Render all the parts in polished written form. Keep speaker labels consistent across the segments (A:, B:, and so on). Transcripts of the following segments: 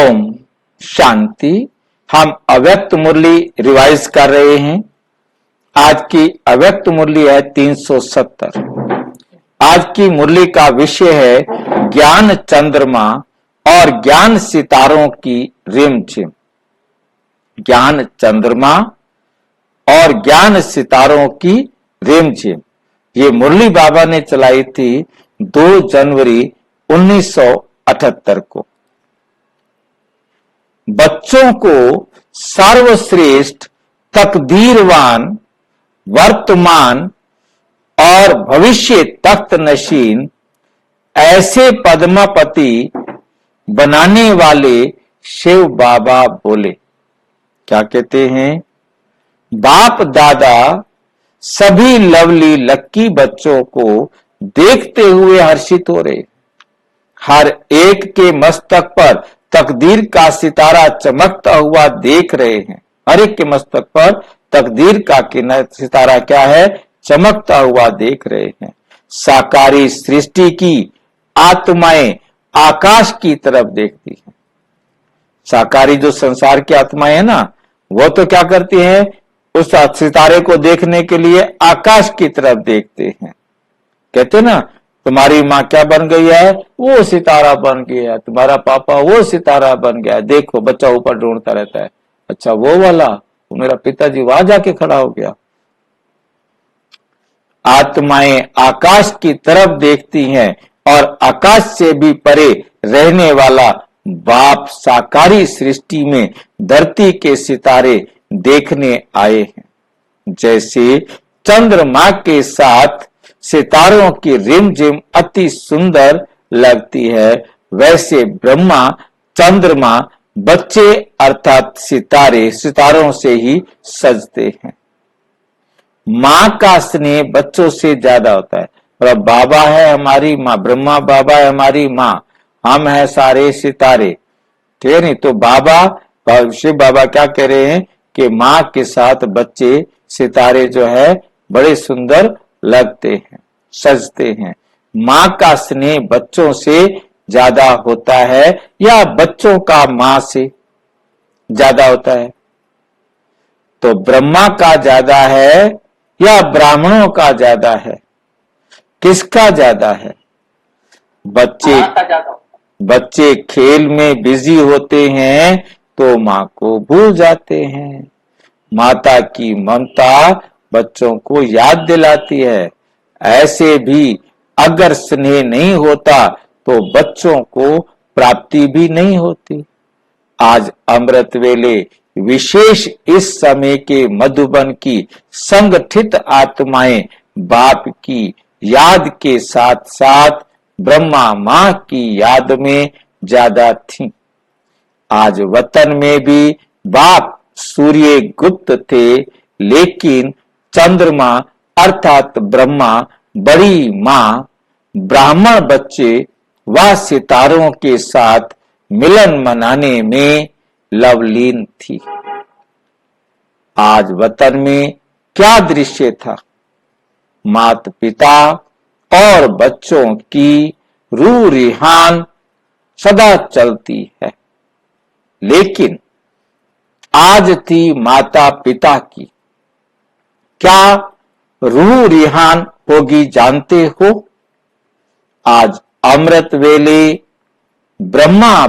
A: ओम शांति। हम अव्यक्त मुरली रिवाइज कर रहे हैं। आज की अव्यक्त मुरली है 370। आज की मुरली का विषय है ज्ञान चंद्रमा और ज्ञान सितारों की रिमझिम। ज्ञान चंद्रमा और ज्ञान सितारों की रिमझिम, ये मुरली बाबा ने चलाई थी 2 जनवरी 1978 को। बच्चों को सर्वश्रेष्ठ, तकदीरवान, वर्तमान और भविष्य तख्त नशीन ऐसे पद्मापति बनाने वाले शिव बाबा बोले। क्या कहते हैं? बाप दादा सभी लवली लक्की बच्चों को देखते हुए हर्षित हो रहे। हर एक के मस्तक पर तकदीर का सितारा चमकता हुआ देख रहे हैं। हर एक के मस्तक पर तकदीर का सितारा क्या है? चमकता हुआ देख रहे हैं। साकारी सृष्टि की आत्माएं आकाश की तरफ देखती हैं। साकारी जो संसार की आत्माएं है ना, वो तो क्या करती हैं? उस सितारे को देखने के लिए आकाश की तरफ देखते हैं। कहते ना, तुम्हारी माँ क्या बन गई है? वो सितारा बन गया। तुम्हारा पापा वो सितारा बन गया। देखो, बच्चा ऊपर ढूंढता रहता है। अच्छा, वो वाला, वो मेरा पिताजी वहां जाके खड़ा हो गया। आत्माएं आकाश की तरफ देखती हैं और आकाश से भी परे रहने वाला बाप साकारी सृष्टि में धरती के सितारे देखने आए हैं। जैसे चंद्रमा के साथ सितारों की रिमझिम अति सुंदर लगती है, वैसे ब्रह्मा, चंद्रमा, बच्चे अर्थात सितारे सितारों से ही सजते हैं। माँ का स्नेह बच्चों से ज्यादा होता है। और बाबा है हमारी माँ, ब्रह्मा बाबा है हमारी माँ, हम है सारे सितारे। ठीक है नहीं? तो बाबा, शिव बाबा क्या कह रहे हैं कि माँ के साथ बच्चे सितारे जो है बड़े सुंदर लगते हैं, सजते हैं। माँ का स्नेह बच्चों से ज्यादा होता है या बच्चों का माँ से ज्यादा होता है? तो ब्रह्मा का ज्यादा है या ब्राह्मणों का ज्यादा है? किसका ज्यादा है? बच्चे खेल में बिजी होते हैं तो माँ को भूल जाते हैं। माता की ममता बच्चों को याद दिलाती है। ऐसे भी अगर स्नेह नहीं होता तो बच्चों को प्राप्ति भी नहीं होती। आज अमृत वेले विशेष इस समय के मधुबन की संगठित आत्माएं बाप की याद के साथ साथ ब्रह्मा माँ की याद में ज्यादा थीं। आज वतन में भी बाप सूर्य गुप्त थे, लेकिन चंद्रमा अर्थात ब्रह्मा, बड़ी माँ, ब्राह्मण बच्चे व सितारों के साथ मिलन मनाने में लवलीन थी। आज वतन में क्या दृश्य था? माता पिता और बच्चों की रूह रिहान सदा चलती है। लेकिन आज थी माता पिता की, क्या रूह रिहान होगी जानते हो? आज अमृत वेले ब्रह्मा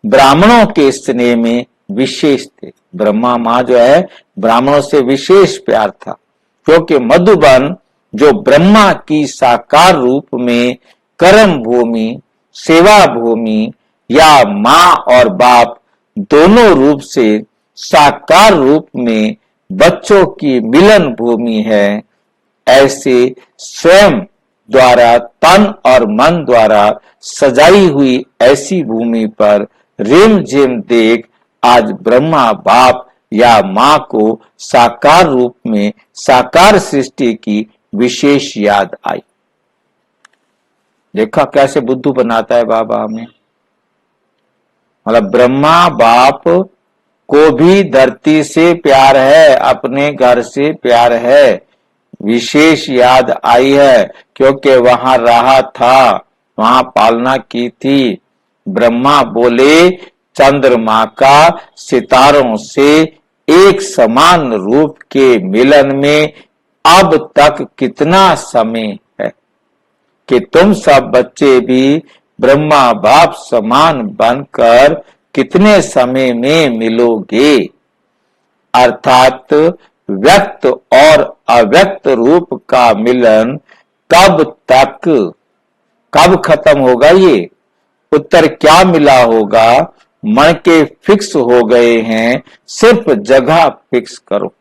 A: ब्राह्मणों के स्नेह में विशेष थे। ब्रह्मा माँ जो है ब्राह्मणों से विशेष प्यार था, क्योंकि मधुबन जो ब्रह्मा की साकार रूप में कर्म भूमि, सेवा भूमि या माँ और बाप दोनों रूप से साकार रूप में बच्चों की मिलन भूमि है। ऐसे स्वयं द्वारा तन और मन द्वारा सजाई हुई ऐसी भूमि पर रिमझिम देख आज ब्रह्मा बाप या माँ को साकार रूप में साकार सृष्टि की विशेष याद आई। देखा कैसे बुद्धू बनाता है बाबा हमें। मतलब ब्रह्मा बाप को भी धरती से प्यार है, अपने घर से प्यार है, विशेष याद आई है, क्योंकि वहां रहा था, वहां पालना की थी, ब्रह्मा बोले, चंद्रमा का सितारों से एक समान रूप के मिलन में अब तक कितना समय है कि तुम सब बच्चे भी ब्रह्मा बाप समान बनकर कितने समय में मिलोगे। अर्थात व्यक्त और अव्यक्त रूप का मिलन कब खत्म होगा? ये उत्तर क्या मिला होगा? मन के फिक्स हो गए हैं, सिर्फ जगह फिक्स करो।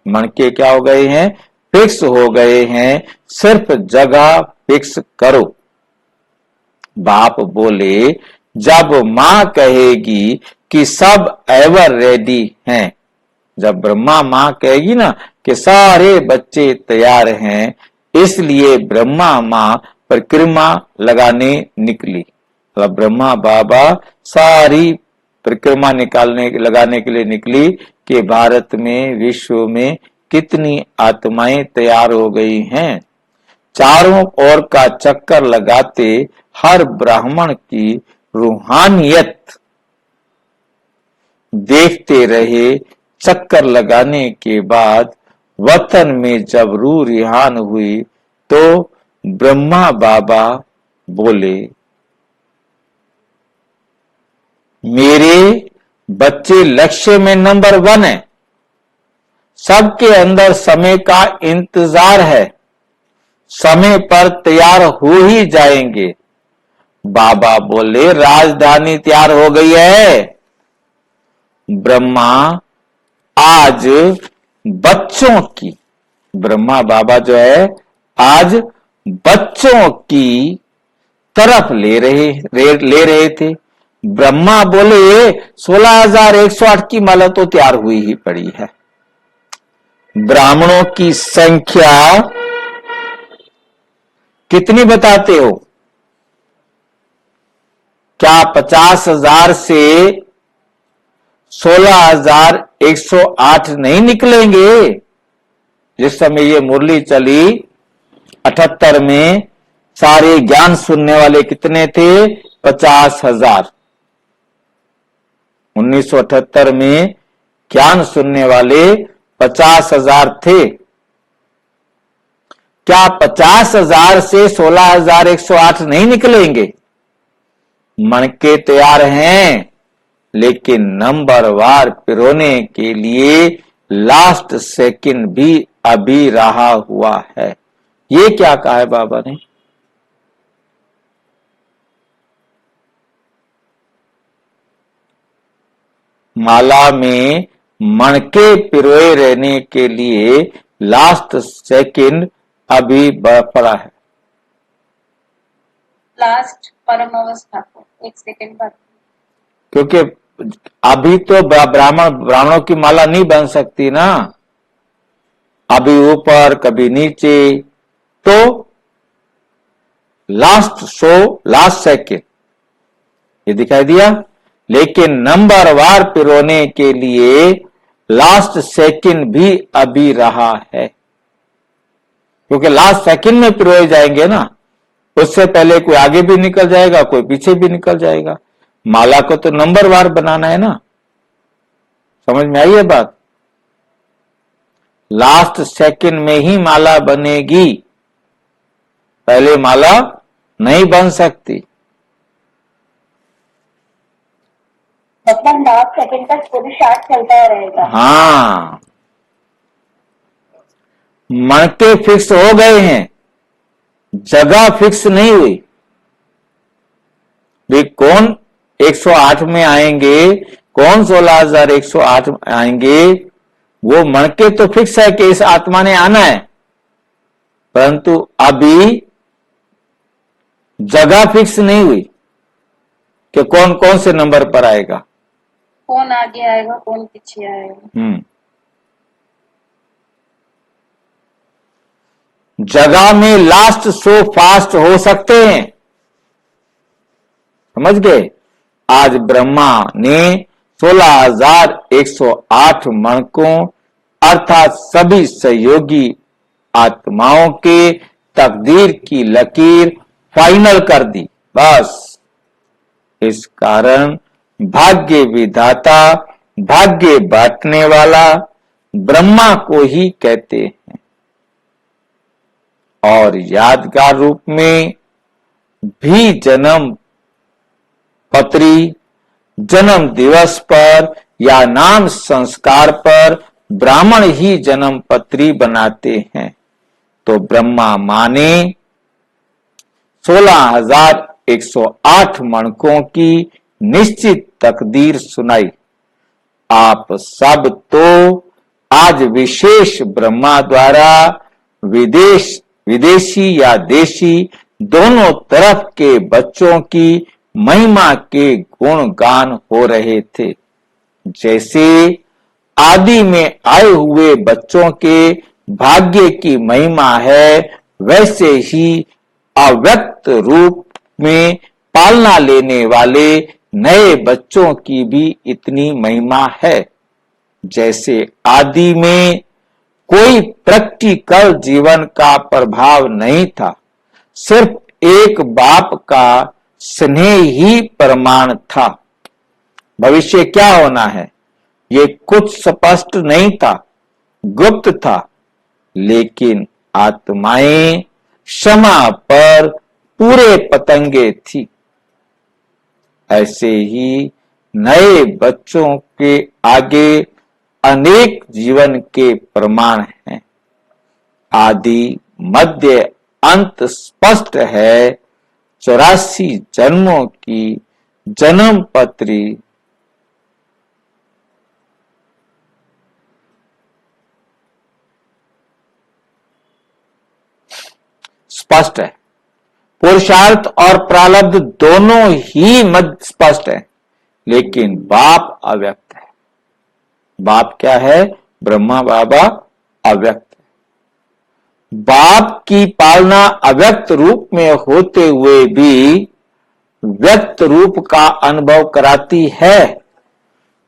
A: मन के क्या हो गए हैं? फिक्स हो गए हैं, सिर्फ जगह फिक्स करो। बाप बोले, जब मां कहेगी कि सब एवर रेडी हैं, जब ब्रह्मा मां कहेगी ना कि सारे बच्चे तैयार हैं, इसलिए ब्रह्मा मां परिक्रमा लगाने निकली। मतलब ब्रह्मा बाबा सारी परिक्रमा लगाने के लिए निकली कि भारत में, विश्व में कितनी आत्माएं तैयार हो गई हैं। चारों ओर का चक्कर लगाते हर ब्राह्मण की रूहानियत देखते रहे। चक्कर लगाने के बाद वतन में जब रूह रिहान हुई तो ब्रह्मा बाबा बोले, मेरे बच्चे लक्ष्य में नंबर 1 है, सबके अंदर समय का इंतजार है, समय पर तैयार हो ही जाएंगे। बाबा बोले, राजधानी तैयार हो गई है। ब्रह्मा आज बच्चों की, ब्रह्मा बाबा जो है आज बच्चों की तरफ ले रहे थे। ब्रह्मा बोले, 16,108 की माला तो तैयार हुई ही पड़ी है। ब्राह्मणों की संख्या कितनी बताते हो? क्या 50,000 से 16,108 नहीं निकलेंगे? जिस समय ये मुरली चली 78 में सारे ज्ञान सुनने वाले कितने थे? 50,000। 1978 में ज्ञान सुनने वाले 50,000 थे। क्या 50,000 से 16,108 नहीं निकलेंगे? मन के तैयार हैं, लेकिन नंबरवार पिरोने के लिए लास्ट सेकंड भी अभी रहा हुआ है। ये क्या कहा है बाबा ने? माला में मन के पिरोए रहने के लिए लास्ट सेकंड अभी पड़ा है।
B: लास्ट परम अवस्था को 1 सेकंड बाद,
A: क्योंकि अभी तो ब्राह्मणों की माला नहीं बन सकती ना, अभी ऊपर कभी नीचे, तो लास्ट सेकंड ये दिखाई दिया। लेकिन नंबरवार पिरोने के लिए लास्ट सेकंड भी अभी रहा है, क्योंकि लास्ट सेकंड में पिरोए जाएंगे ना, उससे पहले कोई आगे भी निकल जाएगा, कोई पीछे भी निकल जाएगा। माला को तो नंबरवार बनाना है ना। समझ में आई है बात? लास्ट सेकंड में ही माला बनेगी, पहले माला नहीं बन सकती।
B: मतलब लास्ट सेकंड तक पुरुषार्थ चलता रहेगा।
A: हाँ, मन के फिक्स हो गए हैं, जगह फिक्स नहीं हुई। भी कौन 108 में आएंगे, कौन 16,108 आएंगे, वो मन के तो फिक्स है कि इस आत्मा ने आना है, परंतु अभी जगह फिक्स नहीं हुई कि कौन कौन से नंबर पर आएगा,
B: कौन आगे आएगा, कौन पीछे आएगा।
A: जगह में लास्ट सो फास्ट हो सकते हैं, समझ गए? आज ब्रह्मा ने 16,108 मणकों अर्थात सभी सहयोगी आत्माओं के तकदीर की लकीर फाइनल कर दी। बस इस कारण भाग्य विधाता, भाग्य बांटने वाला ब्रह्मा को ही कहते हैं। और यादगार रूप में भी जन्म पत्री, जन्म दिवस पर या नाम संस्कार पर ब्राह्मण ही जन्म पत्री बनाते हैं। तो ब्रह्मा माँ ने 16,108 मणकों की निश्चित तकदीर सुनाई। आप सब तो आज विशेष ब्रह्मा द्वारा विदेशी या देशी दोनों तरफ के बच्चों की महिमा के गुणगान हो रहे थे। जैसे आदि में आए हुए बच्चों के भाग्य की महिमा है, वैसे ही अव्यक्त रूप में पालना लेने वाले नए बच्चों की भी इतनी महिमा है। जैसे आदि में कोई प्रैक्टिकल जीवन का प्रभाव नहीं था, सिर्फ एक बाप का स्नेह ही प्रमाण था। भविष्य क्या होना है ये कुछ स्पष्ट नहीं था, गुप्त था, लेकिन आत्माएं क्षमा पर पूरे पतंगे थी। ऐसे ही नए बच्चों के आगे अनेक जीवन के प्रमाण हैं। आदि मध्य अंत स्पष्ट है। 84 जन्मों की जन्म पत्री स्पष्ट है। पुरुषार्थ और प्रारब्ध दोनों ही मध्य स्पष्ट है, लेकिन बाप अव्यक्त है। बाप क्या है? ब्रह्मा बाबा अव्यक्त है। बाप की पालना अव्यक्त रूप में होते हुए भी व्यक्त रूप का अनुभव कराती है।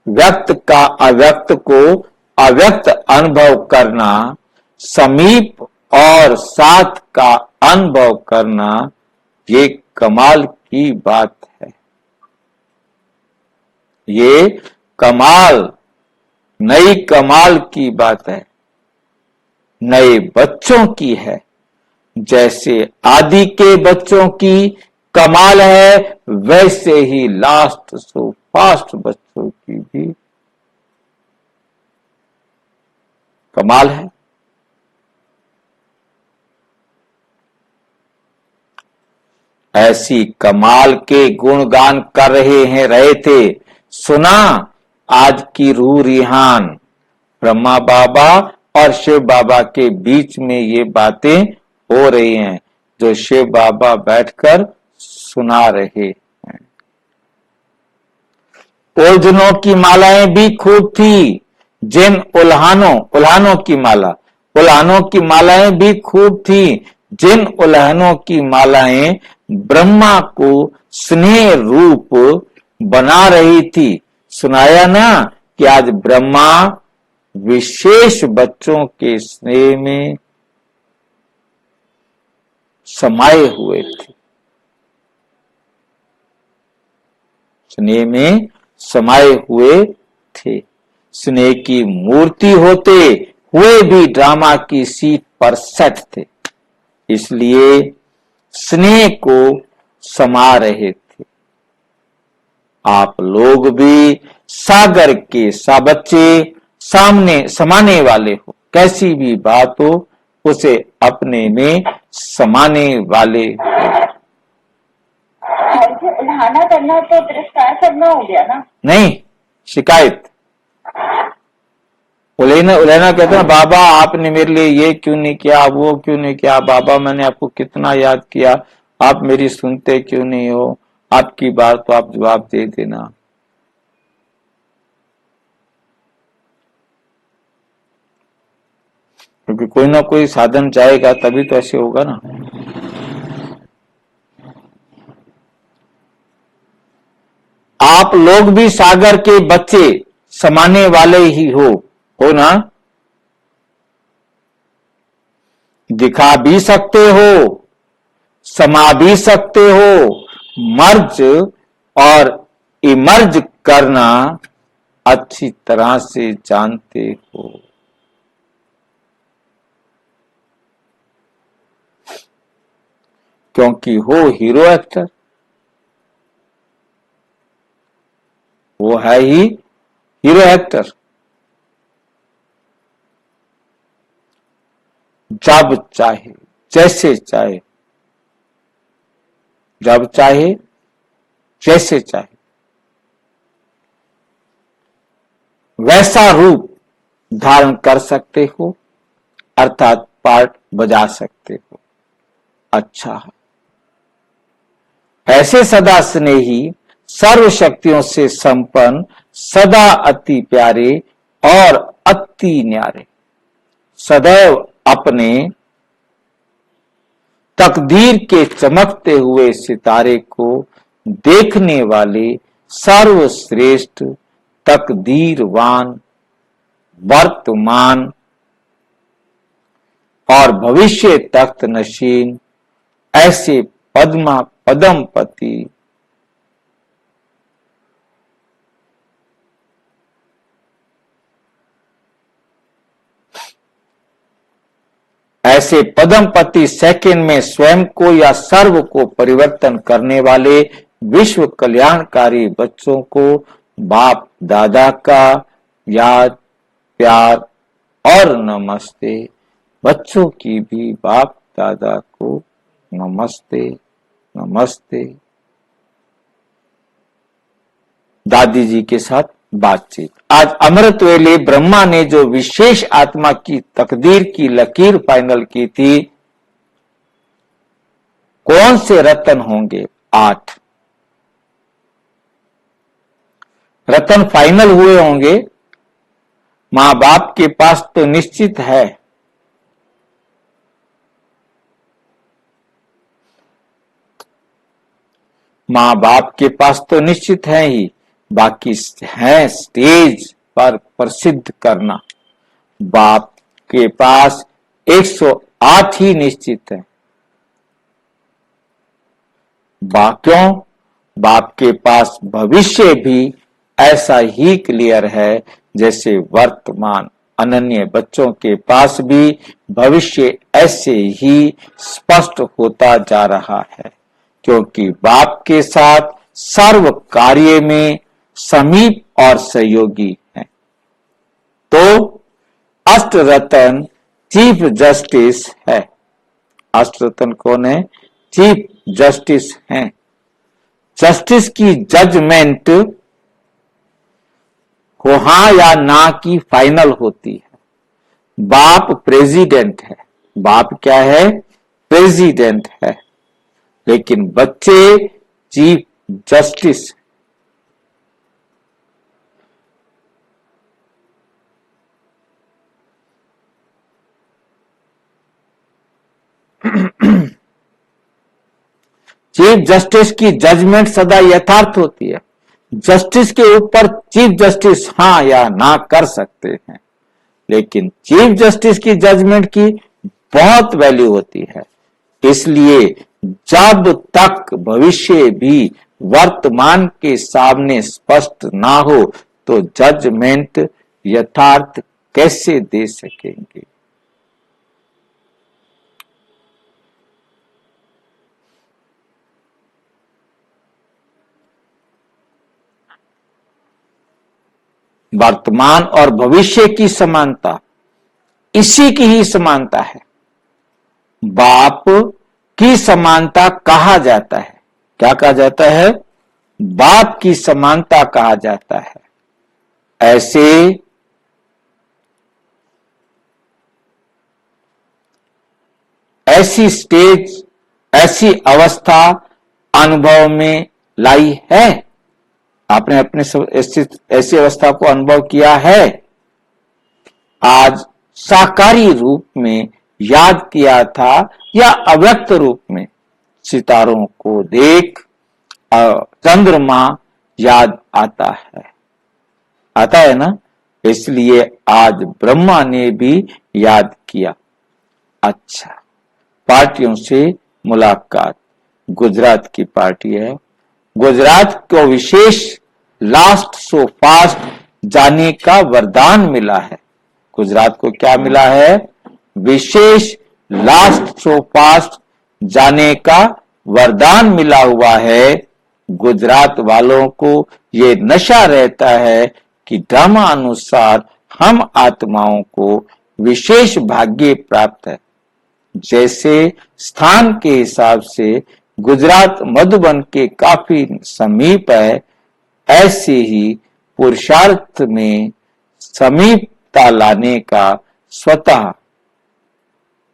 A: व्यक्त का अव्यक्त को अव्यक्त अनुभव करना, समीप और साथ का अनुभव करना, ये कमाल की बात है। ये कमाल, नई कमाल की बात है, नए बच्चों की है। जैसे आदि के बच्चों की कमाल है, वैसे ही लास्ट सो फास्ट बच्चों की भी कमाल है। ऐसी कमाल के गुणगान कर रहे थे। सुना आज की रूह रिहान ब्रह्मा बाबा और शिव बाबा के बीच में ये बातें हो रही हैं, जो शिव बाबा बैठकर सुना रहे हैं। उलझनों की मालाएं भी खूब थी। जिन उल्हानों की मालाएं भी खूब थी। जिन उल्हानों की मालाएं ब्रह्मा को स्नेह रूप बना रही थी। सुनाया ना कि आज ब्रह्मा विशेष बच्चों के स्नेह में समाये हुए थे। स्नेह में समाये हुए थे। स्नेह की मूर्ति होते हुए भी ड्रामा की सीट पर सेट थे, इसलिए स्नेह को समा रहे थे। आप लोग भी सागर के बच्चे सामने समाने वाले हो। कैसी भी बात हो, उसे अपने में समाने वाले हो।
B: उल्हाना करना तो तिरस्कार करना हो गया ना? नहीं,
A: शिकायत। उलेना कहते हैं, बाबा आपने मेरे लिए ये क्यों नहीं किया, वो क्यों नहीं किया, बाबा मैंने आपको कितना याद किया, आप मेरी सुनते क्यों नहीं हो, आपकी बात तो आप जवाब दे देना। क्योंकि कोई ना कोई साधन जाएगा तभी तो ऐसे होगा ना। आप लोग भी सागर के बच्चे समाने वाले ही हो ना। दिखा भी सकते हो, समा भी सकते हो, मर्ज और इमर्ज करना अच्छी तरह से जानते हो। क्योंकि हो हीरो एक्टर, वो है ही हीरो एक्टर। जब चाहे, जैसे चाहे, जब चाहे जैसे चाहे वैसा रूप धारण कर सकते हो, अर्थात पार्ट बजा सकते हो। अच्छा है, ऐसे सदा स्नेही, सर्व शक्तियों से संपन्न, सदा अति प्यारे और अति न्यारे, सदैव अपने तकदीर के चमकते हुए सितारे को देखने वाले सर्वश्रेष्ठ, तकदीरवान, वर्तमान और भविष्य तख्त नशीन, ऐसे पदमपति ऐसे पदमपति सेकंड में स्वयं को या सर्व को परिवर्तन करने वाले विश्व कल्याणकारी बच्चों को बाप दादा का याद, प्यार और नमस्ते। बच्चों की भी बाप दादा को नमस्ते, नमस्ते। दादी जी के साथ बातचीत। आज अमृत वेले ब्रह्मा ने जो विशेष आत्मा की तकदीर की लकीर फाइनल की थी, कौन से रतन होंगे? 8 रतन फाइनल हुए होंगे। मां बाप के पास तो निश्चित है, मां बाप के पास तो निश्चित है ही, बाकी है स्टेज पर प्रसिद्ध करना। बाप के पास 108 ही निश्चित है। क्यों? बाप के पास भविष्य भी ऐसा ही क्लियर है जैसे वर्तमान। अनन्य बच्चों के पास भी भविष्य ऐसे ही स्पष्ट होता जा रहा है, क्योंकि बाप के साथ सर्व कार्य में समीप और सहयोगी हैं। तो अष्ट रतन चीफ जस्टिस है। अष्ट रतन कौन है? चीफ जस्टिस हैं। जस्टिस की जजमेंट हो हाँ या ना की फाइनल होती है। बाप प्रेसिडेंट है। बाप क्या है? प्रेसिडेंट है। लेकिन बच्चे चीफ जस्टिस। चीफ जस्टिस की जजमेंट सदा यथार्थ होती है। जस्टिस के ऊपर चीफ जस्टिस हाँ या ना कर सकते हैं, लेकिन चीफ जस्टिस की जजमेंट की बहुत वैल्यू होती है। इसलिए जब तक भविष्य भी वर्तमान के सामने स्पष्ट ना हो, तो जजमेंट यथार्थ कैसे दे सकेंगे? वर्तमान और भविष्य की समानता, इसी की ही समानता है। बाप की समानता कहा जाता है। क्या कहा जाता है? बाप की समानता कहा जाता है। ऐसी स्टेज, ऐसी अवस्था अनुभव में लाई है। आपने अपने ऐसी अवस्था को अनुभव किया है। आज साकारी रूप में याद किया था या अव्यक्त रूप में सितारों को देख चंद्रमा याद आता है ना? इसलिए आज ब्रह्मा ने भी याद किया। अच्छा, पार्टियों से मुलाकात। गुजरात की पार्टी है, गुजरात को विशेष लास्ट सो फास्ट जाने का वरदान मिला है। गुजरात को क्या मिला है? विशेष लास्ट सो फास्ट जाने का वरदान मिला हुआ है। गुजरात वालों को ये नशा रहता है कि ड्रामानुसार हम आत्माओं को विशेष भाग्य प्राप्त है। जैसे स्थान के हिसाब से गुजरात मधुबन के काफी समीप है, ऐसे ही पुरुषार्थ में समीपता लाने का स्वतः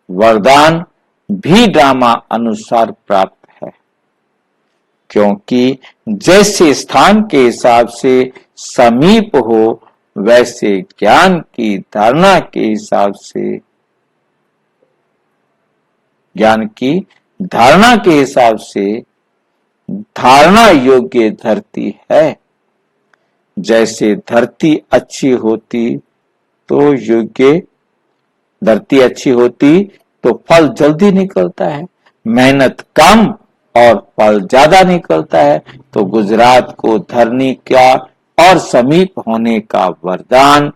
A: वरदान भी ड्रामा अनुसार प्राप्त है। क्योंकि जैसे स्थान के हिसाब से समीप हो, वैसे ज्ञान की धारणा के हिसाब से धारणा योग्य धरती है। जैसे धरती अच्छी होती तो फल जल्दी निकलता है, मेहनत कम और फल ज्यादा निकलता है। तो गुजरात को धरनी का और समीप होने का वरदान,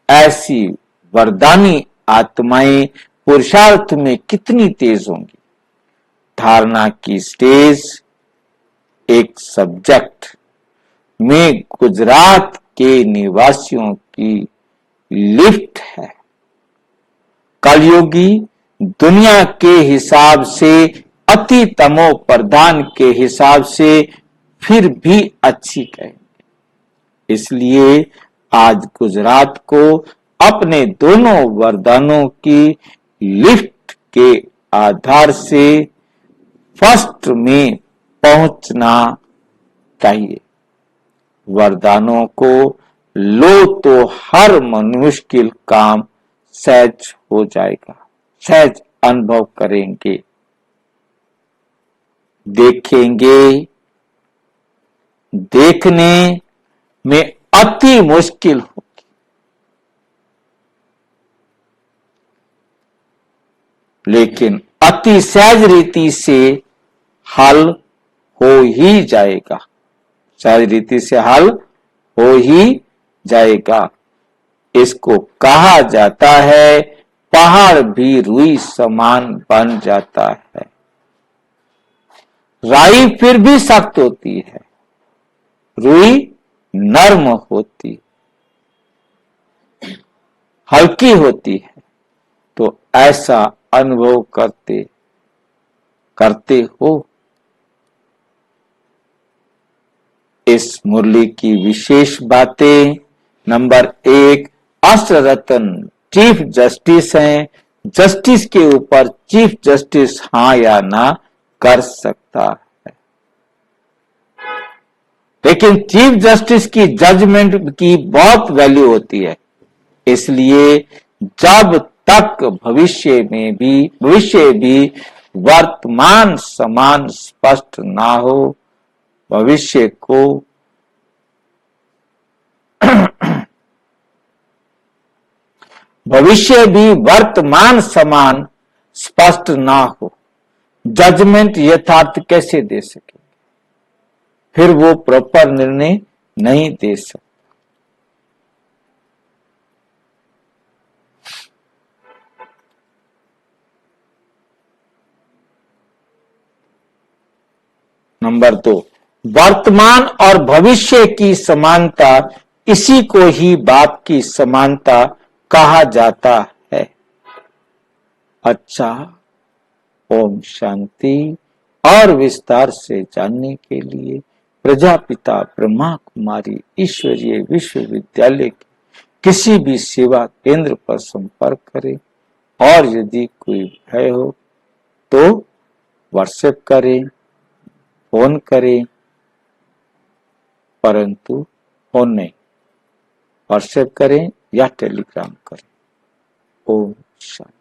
A: ऐसी वरदानी आत्माएं पुरुषार्थ में कितनी तेज होंगी। धारणा की स्टेज एक सब्जेक्ट में गुजरात के निवासियों की लिफ्ट है। कलयुगी दुनिया के हिसाब से, अति तमो प्रधान के हिसाब से फिर भी अच्छी कहेंगे। इसलिए आज गुजरात को अपने दोनों वरदानों की लिफ्ट के आधार से फर्स्ट में पहुंचना चाहिए। वरदानों को लो तो हर मुश्किल काम सहज हो जाएगा, सहज अनुभव करेंगे, देखेंगे। देखने में अति मुश्किल होगी, लेकिन अति सहज रीति से हल हो ही जाएगा। सहज रीति से हल हो ही जाएगा। इसको कहा जाता है पहाड़ भी रुई समान बन जाता है। राई फिर भी सख्त होती है, रुई नर्म होती, हल्की होती है। तो ऐसा अनुभव करते हो। इस मुरली की विशेष बातें, नंबर 1, अष्टरत्न चीफ जस्टिस हैं। जस्टिस के ऊपर चीफ जस्टिस हाँ या ना कर सकता है, लेकिन चीफ जस्टिस की जजमेंट की बहुत वैल्यू होती है। इसलिए जब तक भविष्य भी वर्तमान समान स्पष्ट ना हो, भविष्य को भविष्य भी वर्तमान समान स्पष्ट ना हो, जजमेंट यथार्थ कैसे दे सके? फिर वो प्रॉपर निर्णय नहीं दे सकता। नंबर 2, वर्तमान और भविष्य की समानता, इसी को ही बाप की समानता कहा जाता है। अच्छा, ओम शांति। और विस्तार से जानने के लिए प्रजापिता ब्रह्मा कुमारी ईश्वरीय विश्वविद्यालय के किसी भी सेवा केंद्र पर संपर्क करें। और यदि कोई भय हो तो व्हाट्सएप करें, फोन करें, परंतु फोन नहीं, व्हाट्सएप करें या टेलीग्राम करें। ओम शांति।